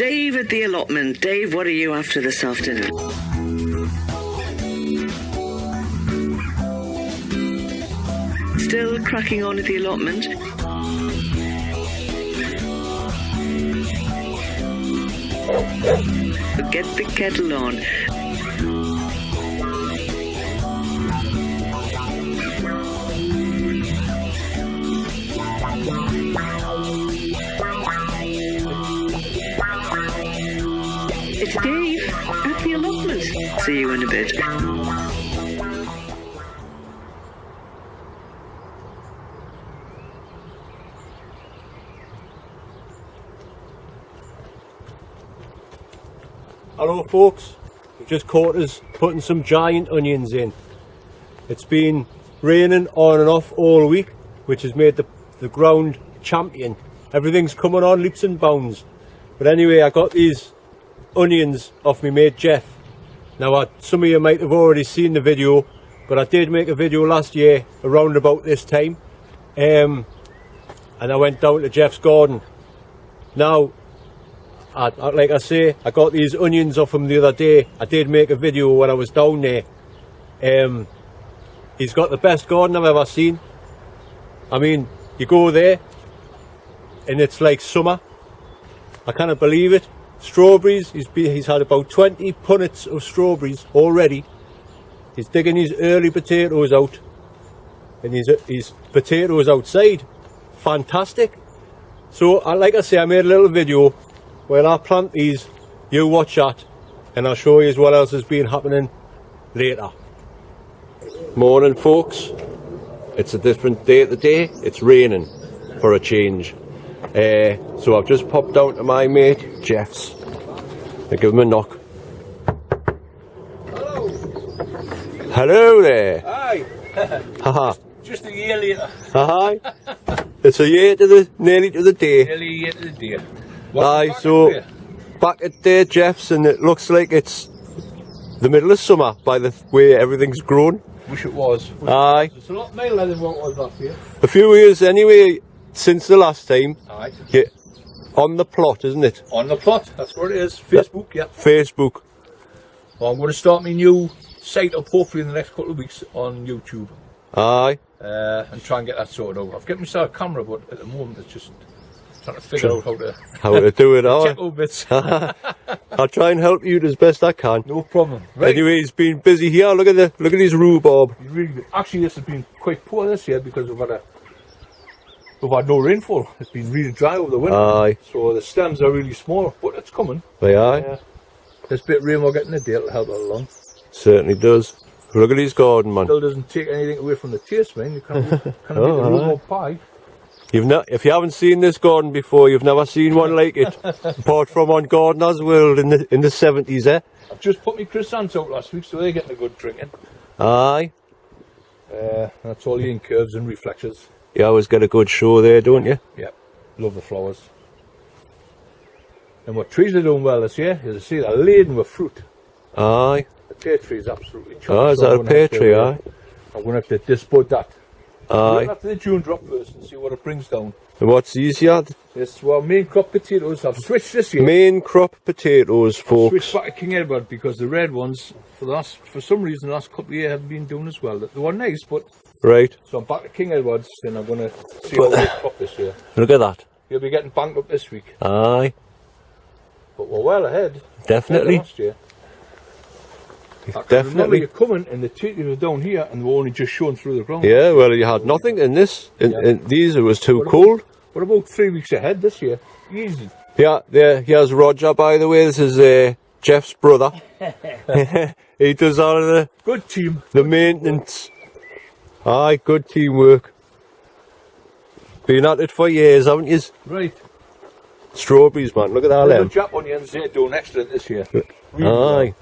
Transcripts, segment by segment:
Dave at the allotment. Dave, what are you after this afternoon? Still cracking on at the allotment? Get the kettle on. It's Dave at the allotment. See you in a bit. Hello folks, we've just caught us putting some giant onions in. It's been raining on and off all week, which has made the ground champion. Everything's coming on leaps and bounds. But anyway, I got these onions off my mate Geoff. Now some of you might have already seen the video, but I did make a video last year around about this time, and I went down to Geoff's garden. Now like I say, I got these onions off him the other day. I did make a video when I was down there. He's got the best garden I've ever seen. I mean, you go there and it's like summer. I can't believe it. Strawberries, he's had about 20 punnets of strawberries already. He's digging his early potatoes out, and his potatoes outside. Fantastic. So like I say, I made a little video. When I plant these, you watch that, and I'll show you what else has been happening later. Morning folks, it's a different day today. It's raining for a change. So I've just popped down to my mate Geoff's. I give him a knock. Hello. Hello there. Hi. Haha. Just a year later. Hi. It's a year to nearly to the day. Nearly a year to the day. Aye, so back at there, Geoff's, and it looks like it's the middle of summer by the way everything's grown. Wish it was. Aye. It's a lot milder than what it was last year. A few years anyway since the last time. Aye. Yeah, on the plot, isn't it? On the plot, that's what it is. Facebook, yeah. Facebook. Well, I'm going to start my new site up hopefully in the next couple of weeks on YouTube. Aye. And try and get that sorted out. I've got myself a camera, but at the moment it's just trying to figure out how to do it. Check all bits. I'll try and help you as best I can. No problem. Right. Anyway, he's been busy here. Look at his rhubarb. He's really good. Actually, this has been quite poor this year because we've had no rainfall. It's been really dry over the winter. Aye. So the stems are really small, but it's coming. They are. This bit of rain we're getting today will help it along. Certainly does. Look at his garden, man. Still doesn't take anything away from the taste, man. You can't make a rhubarb pie. If you haven't seen this garden before, you've never seen one like it. Apart from on Gardener's World in the 70s, eh? I've just put my chrysanthemums out last week, so they're getting a good drinking. Aye. That's all you in curves and reflections. You always get a good show there, don't you? Yeah, love the flowers. And what trees are doing well this year, as you see, they're laden with fruit. Aye. The pear tree is absolutely chock. Oh, is that a pear tree, aye? I'm going to have to disbud that. Aye. After the June drop first and see what it brings down. And what's easier? Yes, well, main crop potatoes. I've switched this year. Main crop potatoes, folks. Switched back to King Edward because the red ones, for some reason, the last couple of years haven't been doing as well. They were nice, but Right. so I'm back to King Edwards, and I'm going to see how they crop this year. Look at that. You'll be getting banked up this week, Aye. but we're well ahead. Definitely. Last year. I remember Definitely. you coming and the teeth were down here and were only just showing through the ground. Yeah, well, you had nothing in this. In these, it was too What about- cold. We're about 3 weeks ahead this year. Easy. Yeah, there. Here's Roger, by the way. This is Geoff's brother. He does all of Good team. the maintenance. Aye, good teamwork. Been at it for years, haven't you? Right. Strawberries, man. Look at that. The Them. Jap onions, they're doing excellent this year. Aye.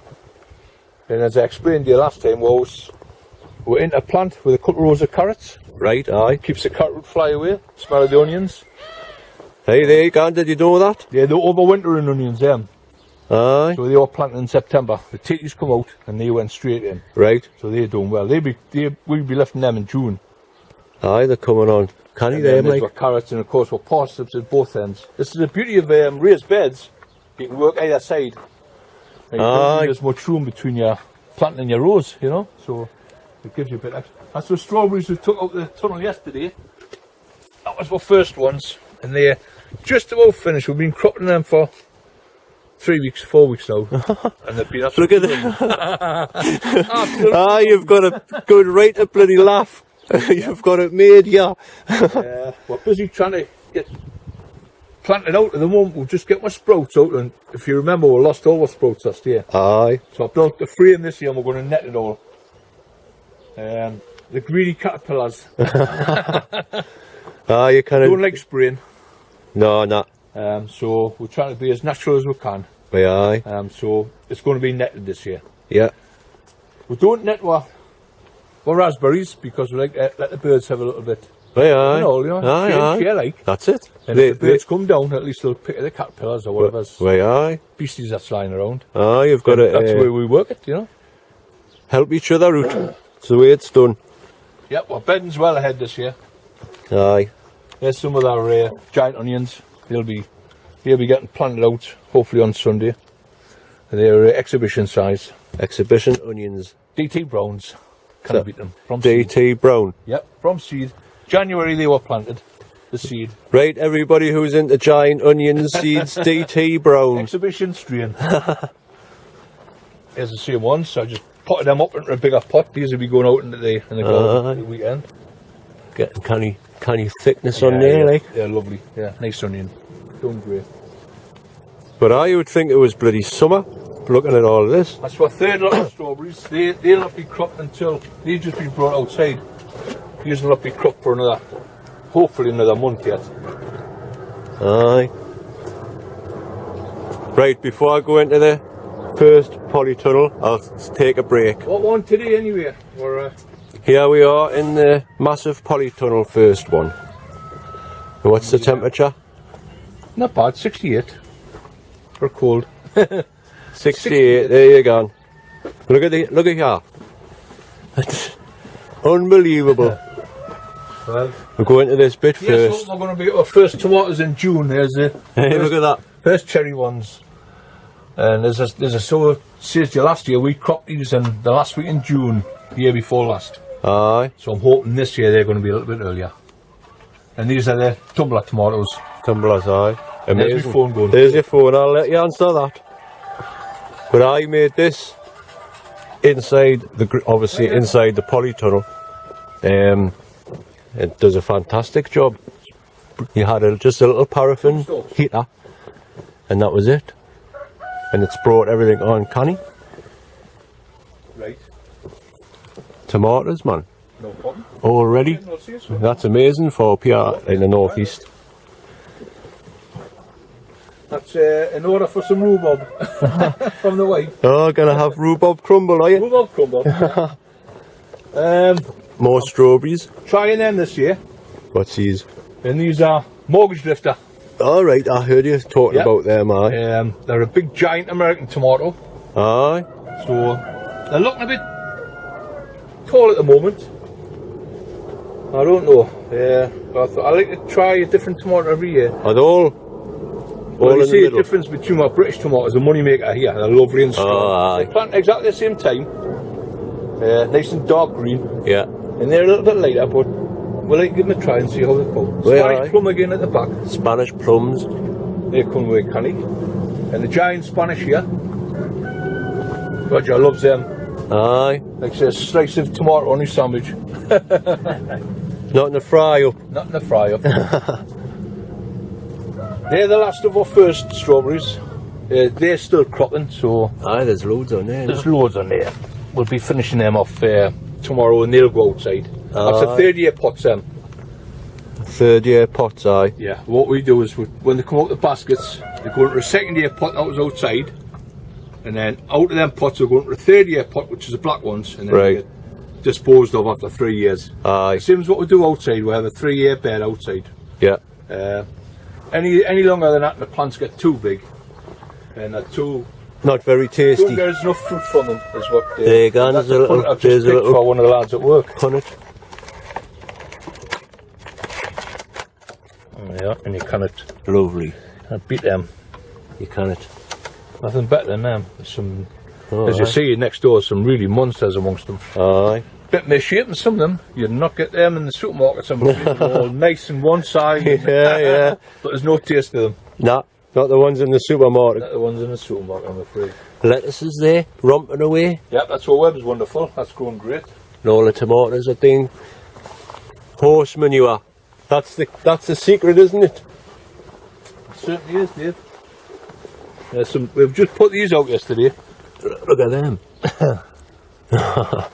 And as I explained to you last time, we're in a plant with a couple of rows of carrots. Right, aye. Keeps the carrot fly away. Smell of the onions. Hey, there you go. Did you know that? Yeah, they're overwintering onions, them. Aye. So they were planted in September. The titties come out and they went straight in. Right. So they're doing well. We'll be lifting them in June. Aye, they're coming on. Canny And there, then there's mate. got carrots and of course with parsnips at both ends. This is the beauty of raised beds. You can work either side. And you don't need as much room between your planting and your rows, you know, so it gives you a bit extra. That's the strawberries we took out the tunnel yesterday. That was our first ones, and they're just about finished. We've been cropping them for 3 weeks, 4 weeks now, and they've been Look at that. You've got a good right to bloody laugh. You've got it made, yeah. We're busy trying to get planted out at the moment. We'll just get my sprouts out, and if you remember, we lost all our sprouts last year. Aye. So I built the frame this year, and we're going to net it all. The greedy caterpillars You kind of don't like spraying. No, no. So we're trying to be as natural as we can. Aye. So it's going to be netted this year. Yeah. We don't net our raspberries because we like to let the birds have a little bit. Aye. You know, Aye. like. That's it. And if the birds come down, at least they'll pick the caterpillars or whatever's Aye. beasties that's flying around. Aye, you've got to That's where we work it, you know. help each other out. It's the way it's done. Yep, well, bedding's well ahead this year. Aye. There's some of our giant onions. They'll be getting planted out hopefully on Sunday. They're exhibition size. Exhibition onions. DT Browns. Can't beat them. From DT seed. Brown. Yep, from seed. January they were planted. The seed. Right, everybody who's into giant onion seeds, DT Brown. Exhibition strain. Here's the same ones. So I just potted them up into a bigger pot. These will be going out into the garden the weekend. Getting canny thickness on there, like. They're lovely. Yeah, nice onion. Done great. But I would think it was bloody summer, looking at all of this. That's our third lot of strawberries. They'll not be cropped until they've just been brought outside. These will not be cropped for hopefully another month yet. Aye. Right, before I go into the first polytunnel, I'll take a break. What one today anyway? Here we are in the massive polytunnel first one. What's the temperature? Not bad, 68. For cold. 68, there you go. Look at here. That's unbelievable. Well, We'll go into this bit yes, first. we're going to be our first tomatoes in June. There's the Hey, look at that. first cherry ones. And there's a so says you last year we cropped these in the last week in June, the year before last. Aye. So I'm hoping this year they're going to be a little bit earlier. And these are the tumbler tomatoes. Tumblers, aye. Amazing. There's my phone going. There's your phone, I'll let you answer that. But I made this inside obviously inside the polytunnel. It does a fantastic job. You had just a little paraffin heater, and that was it. And it's brought everything on canny. Right. Tomatoes, man. No problem. Already. Yeah, That's amazing for up here in the northeast. That's an order for some rhubarb from the wife. Oh, gonna have rhubarb crumble, are you? Rhubarb crumble. More strawberries. Trying them this year. What's these? And these are mortgage drifter. Alright, I heard you talking about them, aye. They're a big giant American tomato. Aye. So they're looking a bit tall at the moment. I don't know. But I thought I like to try a different tomato every year. Are they all Well, you in the see the middle? difference between my British tomatoes and moneymaker here. They're lovely and strong. Oh, aye. They plant exactly the same time. Nice and dark green. Yeah. And they're a little bit lighter, but we'll like give them a try and see how they go. Well, Spanish aye. plum again at the back. Spanish plums. They come with canny. And the giant Spanish here. Roger loves them. Aye. Like say a slice of tomato on his sandwich. Not in a fry up. Not in the fry up. They're the last of our first strawberries. They're still cropping, so Aye, there's loads on there. there's loads on there. We'll be finishing them off tomorrow and they'll go outside. That's a Aye. third-year pots, Third year pots, aye. Yeah, what we do is when they come out the baskets, they go into a second-year pot that was outside, and then out of them pots they'll go into a third-year pot, which is the black ones, and then they Right. get disposed of after 3 years. Aye. Same as what we do outside, we have a 3-year bed outside. Yeah. Any longer than that, the plants get too big, and they're too. Not very Don't tasty. get enough fruit from them. Is what. There you go, that's there's a little- I've there's just a picked little- for one of the lads at work. Punnet. Yeah, and you cannot Lovely. beat them. You cannot. Nothing better than them. Some, Oh, as you aye. see next door, some really monsters amongst them. Aye. Bit misshapen, some of them. You'd not get them in the supermarket. Some of them are all nice and one side. Yeah. But there's no taste to them. Nah, not the ones in the supermarket. Not the ones in the supermarket, I'm afraid. Lettuces there, romping away. Yep, that's what Webb's wonderful. That's growing great. And all the tomatoes are doing horse manure. That's the secret, isn't it? It certainly is, Dave. There's some. We've just put these out yesterday. Look at them. But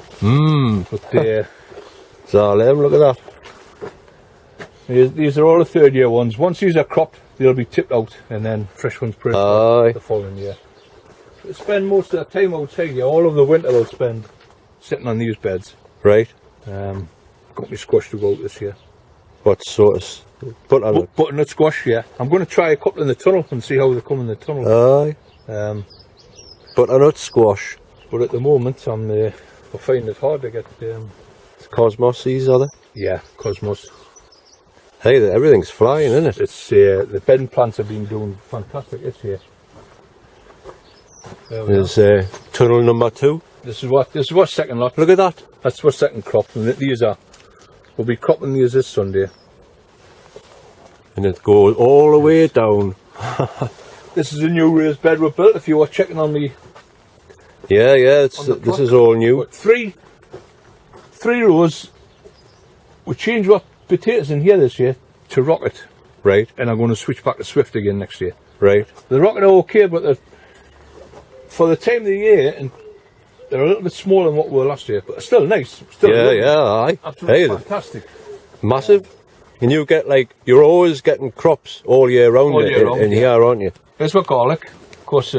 So them, look at that. these are all the third year ones. Once these are cropped, they'll be tipped out, and then fresh ones put in Aye. the following year. They spend most of the time outside here. All of the winter they'll spend sitting on these beds. Right. Got me squash to go out this year. What sort of Butternut squash, yeah. I'm going to try a couple in the tunnel and see how they come in the tunnel. Aye. Butternut squash. But at the moment, I find it hard to get. Cosmoses, are they? Yeah, cosmos. Hey, everything's flying, isn't it? It's the bedding plants have been doing fantastic this year. There we There's tunnel number 2. This is what second lot. Look at that. That's what second crop, and these are. We'll be cropping these this Sunday. And it goes all the way down. This is a new raised bed we built. If you were checking on me, Yeah, On the this plot. is all new. but three rows. We changed our potatoes in here this year to rocket, Right, and I'm going to switch back to Swift again next year. right. The rocket are okay, but for the time of the year, and they're a little bit smaller than what we were last year, but they're still nice. Still Yeah, lovely. aye. Absolutely Hey, fantastic. massive. And you get you're always getting crops all year round, All year round, in yeah. here, aren't you? Here's my garlic. Of course,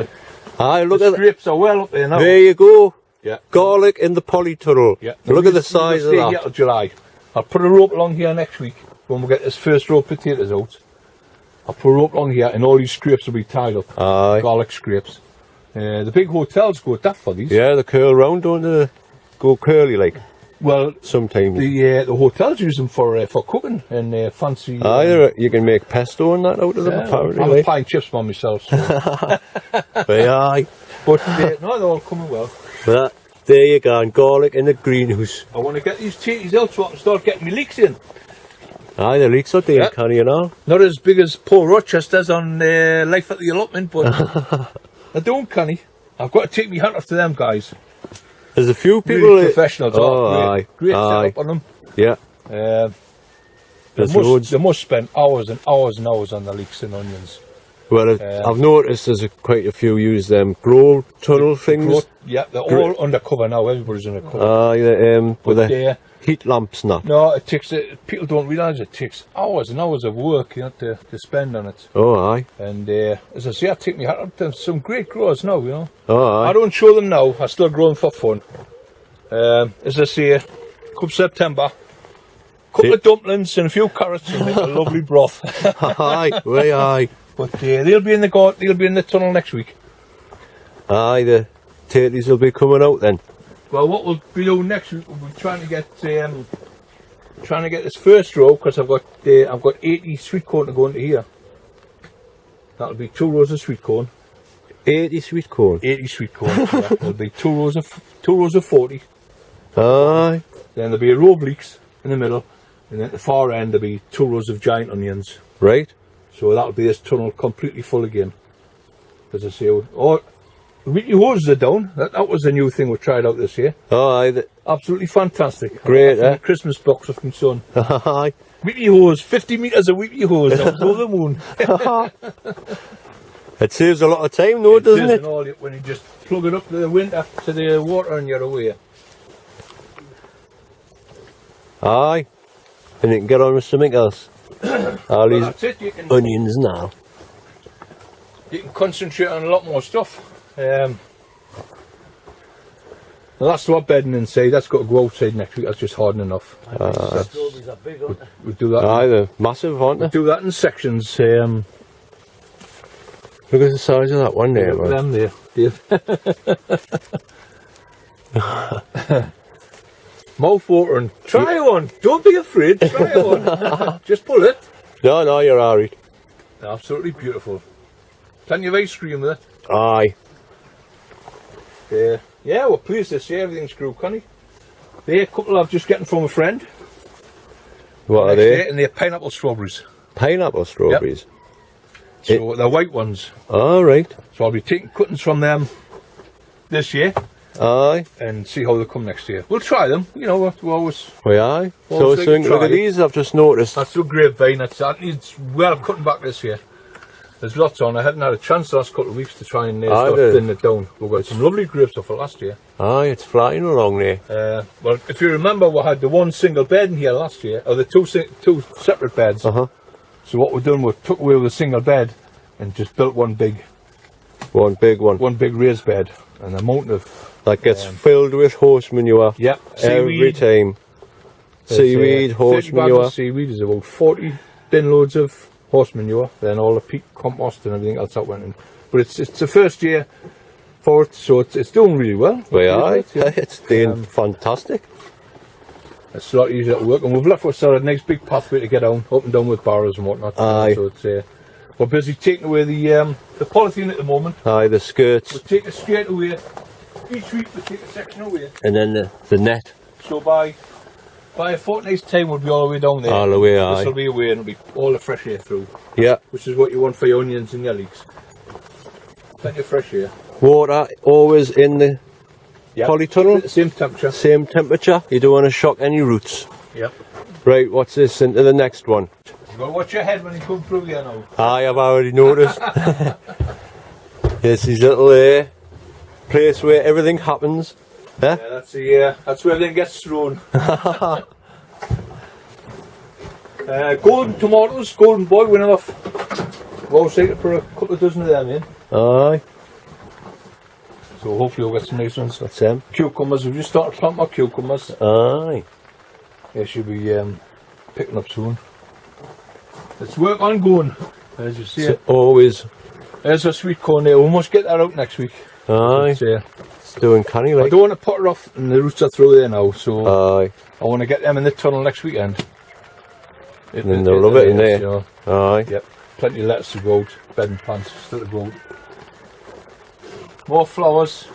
Aye, look the at that. grapes are well up there now. There you go. Yeah. Garlic in the polytunnel. Yeah. Look at the size of Stay here that. till July. I'll put a rope along here next week when we get this first row of potatoes out. I'll put a rope along here, and all these scrapes will be tied up. Aye. Garlic scrapes. The big hotels go daft for these. Yeah, they curl round, don't they? Go curly Well, sometimes. the hotels use them for cooking and fancy. Aye, you can make pesto and that out of them, apparently. I'm a pie and chips by myself. So. Aye. But no, they're all coming well. But there you go, and garlic in the greenhouse. I want to get these tatties out so I can start getting my leeks in. Aye, the leeks are doing Yeah. canny and all. Not as big as Paul Rochester's on Life at the Allotment, but they're doing canny. I've got to take my hat off to them guys. There's a few people Really that- professionals. Oh, Great, great aye. setup on them. Yeah, there's loads. They must spend hours and hours and hours on the leeks and onions. Well, I've noticed there's quite a few use them grow tunnel things. Yeah, they're all undercover now. Everybody's undercover. Aye, with But, the heat lamps and that. No, it takes. People don't realise it takes hours and hours of work to spend on it. Oh, aye. And as I say, I take my hat up to some great growers now. You know, Oh, I aye. don't show them now. I still grow them for fun. As I say, come September, couple of dumplings and a few carrots and make a lovely broth. Aye, way aye. But they'll be in the they'll be in the tunnel next week. Aye, the tatties will be coming out then. Well, what we'll be doing next week, we'll be trying to get this first row because I've got 80 sweet corn to go into here. That'll be 2 rows of sweet corn. 80 sweet corn. 80 sweet corn. Yeah. There'll be 2 rows of 40. Aye. Then there'll be a row of leeks in the middle, and then at the far end there'll be 2 rows of giant onions. Right. So that'll be this tunnel completely full again. As I say, the weekly hoses are down. That was a new thing we tried out this year. Oh, aye. Absolutely fantastic. Great, I got eh? a Christmas box of my son. Aye. Weekly hose, 50 metres of weekly hose. That was over the moon. It saves a lot of time though, doesn't it? And all, when you just plug it up to the winter, to the water, and you're away. Aye. And you can get on with something else. All Well, these that's it. You can now. concentrate on a lot more stuff. Now that's what bedding inside. That's got to go outside next week. That's just hard enough. Strawberries are big, aren't they? We do that. Aye, they're massive, aren't they? Do that in sections. Look at the size of that one there, Look at man. them there, Dave. Mouth watering. Try one. Don't be afraid. Try one. Just pull it. No, you're alright. Absolutely beautiful. Plenty of ice cream with it. Aye. Yeah, we're pleased this year. Everything's grew, Connie. There, a couple I've just getting from a friend. What are they? And they're pineapple strawberries. Pineapple strawberries. Yep. So they're white ones. All right. So I'll be taking cuttings from them this year. Aye. And see how they come next year. We'll try them. You know, we're always. We aye. So always like to look try. at these. I've just noticed. That's a grapevine. That needs well cutting back this year. There's lots on. I hadn't had a chance the last couple of weeks to try and thin it down. We've got some lovely grapes off it last year. Aye, it's flying along there. Well, if you remember, we had the one single bed in here last year, or the two separate beds. So what we've done, we took away the single bed and just built one big raised bed, and the amount of that gets filled with horse manure. Yep, every time. Seaweed, horse manure. Seaweed is about 40 bin loads of horse manure, then all the peat compost and everything else that went in. But it's the first year for it, so it's doing really well. It's doing fantastic. It's a lot easier to work, and we've left us a nice big pathway to get down, up and down with barrows and whatnot. Aye. So it's we're busy taking away the polythene at the moment. Aye, the skirts. We'll take a straight away. Each week we take a section away. And then the net. So by a fortnight's time we'll be all the way down there. All the way, aye. This will be away and it'll be all the fresh air through. Yeah. Which is what you want for your onions and your leeks. Plenty of fresh air. Water always in the polytunnel. The same temperature. Same temperature. You don't want to shock any roots. Yep. Right, what's this? Into the next one. You've got to watch your head when you come through here now. Aye, I've already noticed. Here's his little place where everything happens. Yeah, that's where everything gets thrown. Golden tomatoes, golden boy, we never. We're all excited for a couple of dozen of them in. Aye. So hopefully we'll get some nice ones. That's them. Cucumbers, we've just started planting our cucumbers. Aye. They should be picking up soon. It's work ongoing, as you see it. Always. There's a sweet corn there, we must get that out next week. Aye. It's doing canny like. I don't want to put her off, and the roots are through there now, so aye. I want to get them in the tunnel next weekend. And then they'll love it in there. So, aye. Yep. Plenty of lettuce to go out, bedding plants still to go out. More flowers.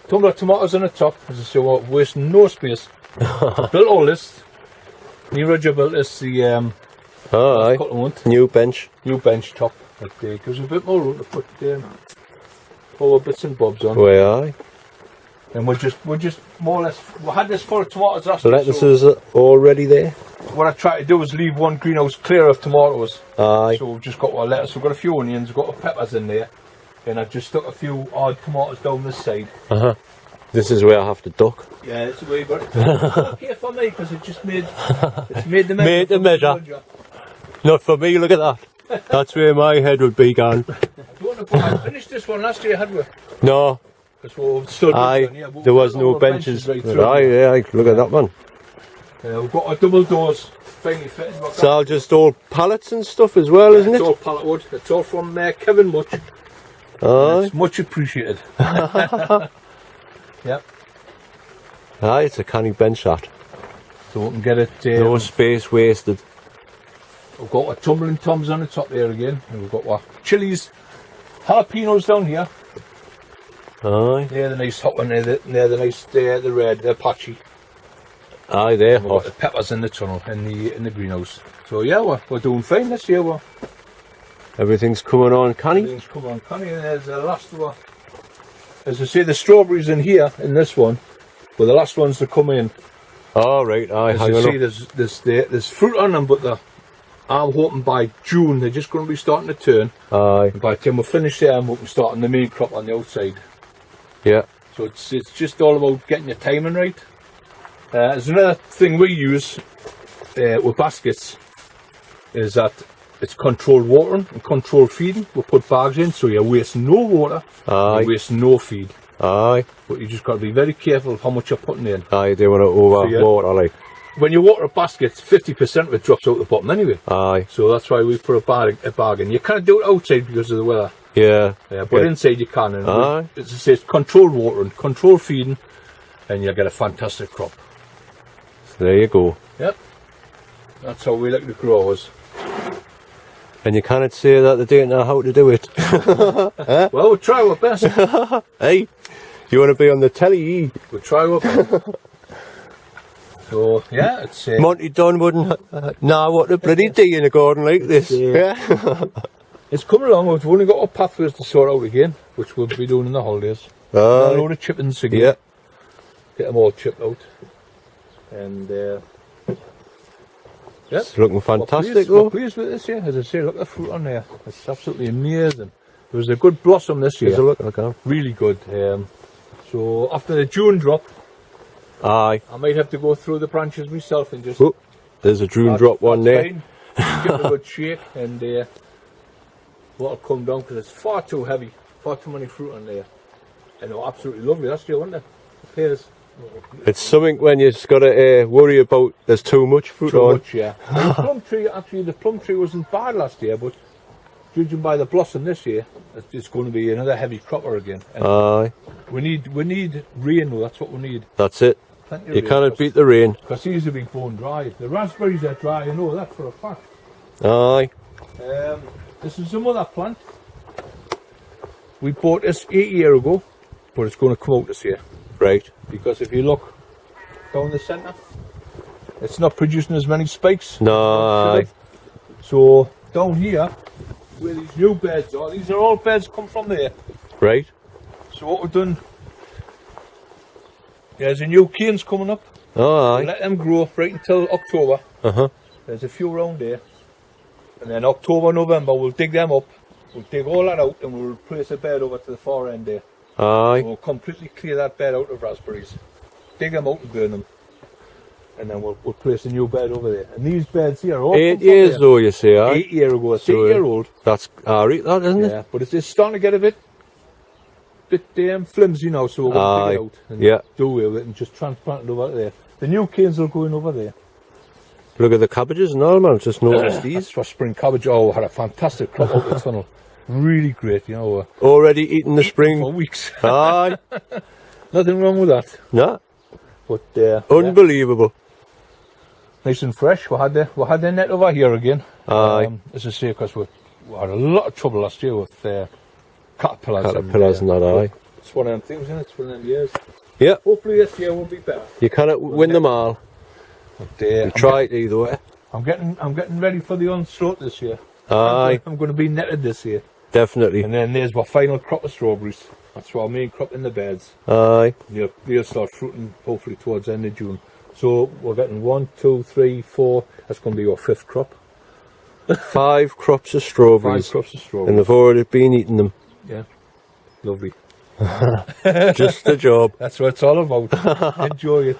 Tumbler tomatoes on the top, as I say, we're wasting no space. Built all this. New Roger built this aye. couple of months. New bench top. It gives a bit more room to put all the bits and bobs on. Well, aye. And we're just more or less. We had this full of tomatoes last The week. lettuces are already there. What I try to do is leave one greenhouse clear of tomatoes. Aye. So we've just got our lettuce, we've got a few onions, we've got our peppers in there. And I've just stuck a few odd tomatoes down this side. This is where I have to duck. Yeah, it's a wee bit. It's okay for me because it just made the measure. Made the measure. Not for me, look at that. That's where my head would be gone. I finished this one last year, had we? No. Aye, there was no benches. Right Aye, look at that one. We've got our double doors finally fitted. It's all just all pallets and stuff as well, isn't it? It's all pallet wood. It's all from Kevin Much. Aye. It's much appreciated. Yep. Aye, it's a canny bench that. So we can get it. No space wasted. We've got our tumbling toms on the top there again. And we've got our chilies, jalapenos down here. Aye. They're the nice hot one. They're the nice. They're the red. They're patchy. Aye, they're and we've hot. got the peppers in the tunnel in the greenhouse. So yeah, we're doing fine this year. Everything's coming on canny. Everything's coming on canny. And there's the last one. As I say, the strawberries in here in this one were the last ones to come in. Oh right, aye. As you see, there's fruit on them, but I'm hoping by June they're just going to be starting to turn. Aye. And by the time we finish there, I'm hoping starting the main crop on the outside. Yeah. So it's just all about getting your timing right. There's another thing we use with baskets is that it's controlled watering and controlled feeding. We put bags in so you waste no water, aye. You waste no feed. Aye. But you just got to be very careful of how much you're putting in. Aye, they want to over water like. When you water a basket, 50% of it drops out the bottom anyway. Aye. So that's why we put a bag in. You can't do it outside because of the weather. Yeah. But inside you can. And aye. It's controlled watering, controlled feeding, and you'll get a fantastic crop. So there you go. Yep. That's how we like to grow ours. And you cannot say that they don't know how to do it. Well, we'll try our best. Hey, you want to be on the telly? We'll try our best. So, yeah, it's... Monty Don wouldn't know what to bloody do in a garden like this. It's coming along. We've only got our pathways to sort out again, which we'll be doing in the holidays. A load of chippings again. Yeah. Get them all chipped out. And, yeah. It's looking fantastic though. We're pleased with this year. As I say, look at the fruit on there. It's absolutely amazing. There was a good blossom this year. Look, okay. Really good. So, after the June drop, Aye. I might have to go through the branches myself and just... Oh, there's a June drop one there. Give it a good shake and what'll come down because it's far too heavy, far too many fruit on there. And they're absolutely lovely last year, wasn't it? The pears. It's something when you've got to worry about there's too much fruit on. Too much, yeah. The plum tree, actually, the plum tree wasn't bad last year, but judging by the blossom this year, it's going to be another heavy cropper again. And Aye. We need rain though, that's what we need. That's it. You cannot beat the rain. Because these will be bone dry. The raspberries are dry, you know that for a fact. Aye. This is some other plant. We bought this 8 years ago, but it's going to come out this year. Right. Because if you look down the centre, it's not producing as many spikes. No. Aye. So down here, where these new beds are, these are all beds come from there. Right. So what we've done, there's a new canes coming up. Oh, aye. Let them grow right until October. Uh-huh. There's a few around there. And then October, November, we'll dig them up. We'll dig all that out and we'll place a bed over to the far end there. Aye. We'll completely clear that bed out of raspberries. Dig them out and burn them. And then we'll place a new bed over there. And these beds here are all 8 years though, you say, aye? 8 years ago. It's So, 8 year old. That's alright, that isn't it? Yeah, but it's just starting to get a bit flimsy now, so we're going to dig it out and do away with it and just transplant it over there. The new canes will go in over there. Look at the cabbages and all, man. Just noticed these. That's for spring cabbage. Oh, we had a fantastic crop out the tunnel. Really great, you know. Already eating the spring. For weeks. Aye. Nothing wrong with that. No. But unbelievable. Nice and fresh. We had the net over here again. Aye. As I say, because we had a lot of trouble last year with caterpillars. Caterpillars and that, aye. It's one of them things, isn't it? It's one of them years. Yeah. Hopefully this year will be better. You cannot win them all. But, you try it either way. I'm getting ready for the onslaught this year. Aye. I'm going to be netted this year. Definitely. And then there's my final crop of strawberries. That's our main crop in the beds. Aye. They'll start fruiting hopefully towards the end of June. So we're getting 1, 2, 3, 4. That's going to be our 5th crop. 5 crops of strawberries. 5 crops of strawberries. And they've already been eating them. Yeah. Lovely. Just the job. That's what it's all about. Enjoy it.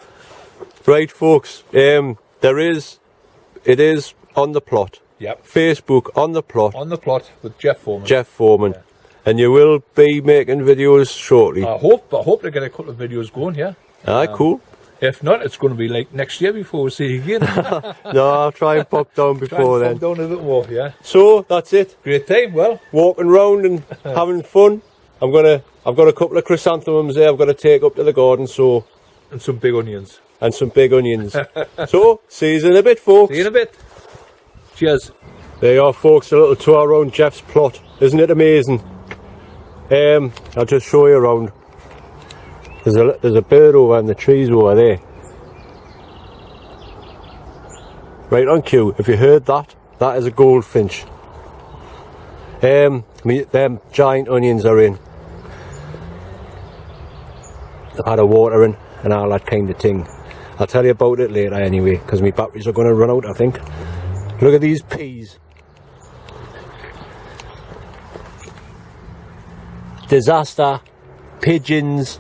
Right, folks. It is on the plot. Yep. Facebook on the plot. On the plot with Geoff Foreman. Geoff Foreman. Yeah. And you will be making videos shortly. I hope to get a couple of videos going here. Aye, cool. If not, it's going to be like next year before we see you again. No, I'll try and pop down before then. Pop down a bit more, yeah. So that's it. Great time. Well, walking round and having fun. I've got a couple of chrysanthemums there. I've got to take up to the garden. So and some big onions. And some big onions. So see you in a bit, folks. See you in a bit. Cheers. There you are, folks. A little tour around Geoff's plot. Isn't it amazing? I'll just show you around. There's a bird over in the trees over there. Right on cue. If you heard that, that is a goldfinch. Them giant onions are in. I've had a watering and all that kind of thing. I'll tell you about it later anyway, because my batteries are going to run out, I think. Look at these peas. Disaster. Pigeons.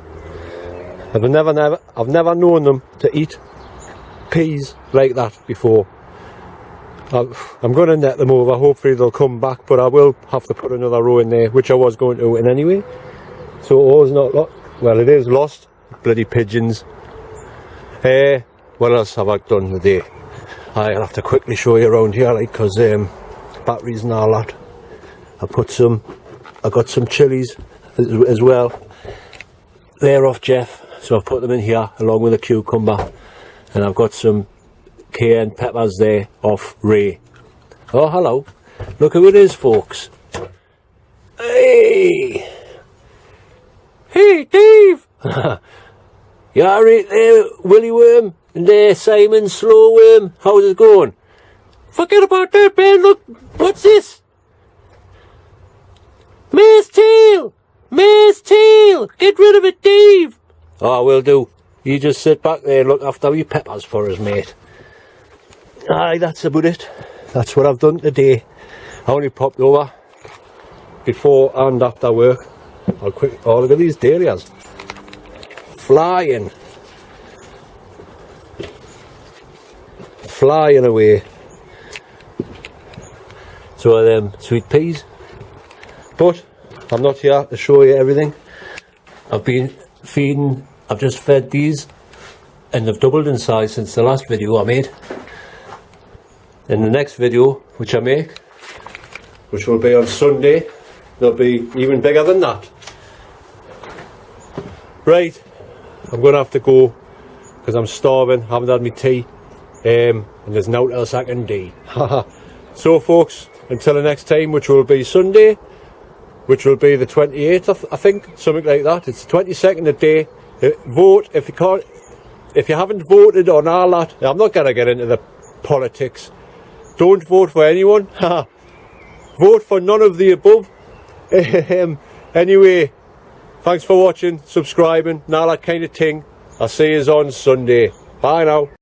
I've never known them to eat peas like that before. I'm going to net them over. Hopefully they'll come back, but I will have to put another row in there, which I was going to in anyway. So all's not lost. Well, it is lost. Bloody pigeons. What else have I done today? I'll have to quickly show you around here, like, because batteries and all that. I got some chilies as well. They're off Geoff, so I've put them in here along with a cucumber, and I've got some cayenne peppers there off Ray. Oh, hello. Look who it is, folks. Hey! Hey, Dave! You alright there, Willy Worm? And there, Simon Slowworm? How's it going? Forget about that, man. Look, what's this? Mare's tail! Mare's tail! Get rid of it, Dave! Oh, will do. You just sit back there and look after your peppers for us, mate. Aye, that's about it. That's what I've done today. I only popped over before and after work. I'll quick. Oh, look at these dahlias. Flying. Flying away. So are them sweet peas. But I'm not here to show you everything. I've been feeding, I've just fed these and they've doubled in size since the last video I made. In the next video which I make, which will be on Sunday, they'll be even bigger than that. Right, I'm going to have to go because I'm starving, haven't had my tea, and there's nothing else I can do. So folks, until the next time, which will be Sunday, which will be the 28th, I think, something like that. It's the 22nd a day. Vote if you can't, if you haven't voted on all that. I'm not going to get into the politics. Don't vote for anyone. Vote for none of the above. Anyway, thanks for watching, subscribing, and all that kind of thing. I'll see you on Sunday. Bye now.